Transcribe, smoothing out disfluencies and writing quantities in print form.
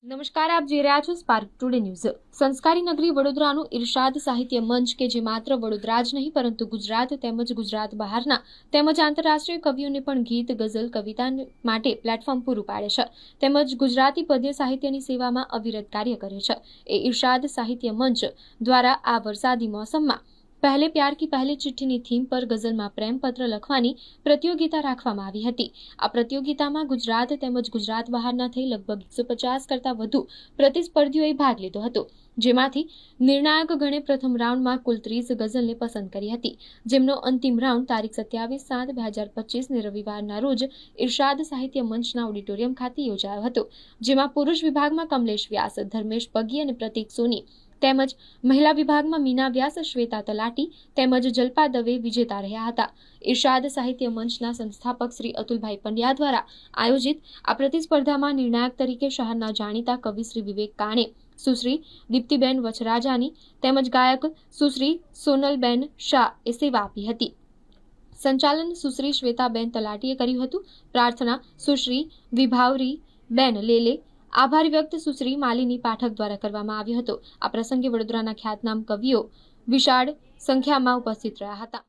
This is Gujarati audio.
નમસ્કાર, આપ જોઈ રહ્યા છો સ્પાર્ક ટુડે ન્યૂઝ। સંસ્કારી નગરી વડોદરાનું ઇરશાદ સાહિત્ય મંચ કે જે માત્ર વડોદરા જ નહીં પરંતુ ગુજરાત તેમજ ગુજરાત બહારના તેમજ આંતરરાષ્ટ્રીય કવિઓને પણ ગીત, ગઝલ, કવિતા માટે પ્લેટફોર્મ પૂરું પાડે છે તેમજ ગુજરાતી પદ્ય સાહિત્યની સેવામાં અવિરત કાર્ય કરે છે। એ ઇરશાદ સાહિત્ય મંચ દ્વારા આ વરસાદી મોસમમાં पहले प्यार की पहली चिट्ठीની થીમ પર ગઝલમાં પ્રેમપત્ર લખવાની પ્રતિયોગિતા રાખવામાં આવી હતી। આ પ્રતિયોગિતામાં ગુજરાત તેમજ ગુજરાત બહારના થઈ લગભગ 150 કરતાં વધુ પ્રતિસ્પર્ધીઓએ ભાગ લીધો હતો, જેમાંથી નિર્ણાયક ગણે પ્રથમ રાઉન્ડમાં કુલ 30 ગઝલને પસંદ કરી હતી, જેમનો અંતિમ રાઉન્ડ તારીખ 27/7/2025ને રવિવારના રોજ ઇરશાદ સાહિત્ય મંચના ઓડિટોરિયમ ખાતે યોજાયો હતો, જેમાં પુરુષ વિભાગમાં કમલેશ વ્યાસ, ધર્મેશ પગી અને પ્રતીક સોની તેમજ મહિલા વિભાગમાં મીના વ્યાસ, શ્વેતા તલાટી તેમજ જલ્પા દવે વિજેતા રહ્યા હતા। ઇરશાદ સાહિત્ય મંચના સંસ્થાપક શ્રી અતુલભાઈ પંડ્યા દ્વારા આયોજિત આ પ્રતિસ્પર્ધામાં નિર્ણાયક તરીકે શહેરના જાણીતા કવિ શ્રી વિવેક કાણે, સુશ્રી દીપ્તિબેન વચરાજાની તેમજ ગાયક સુશ્રી સોનલબેન શાહ એ સેવા આપી હતી। સંચાલન સુશ્રી શ્વેતાબેન તલાટીએ કર્યું હતું। પ્રાર્થના સુશ્રી વિભાવરીબેન લેલે, આભાર વ્યક્ત સુશ્રી માલિની પાઠક દ્વારા કરવામાં આવ્યો હતો। આ પ્રસંગે વડોદરાના ખ્યાતનામ કવિઓ વિશાળ સંખ્યામાં ઉપસ્થિત રહ્યા હતા।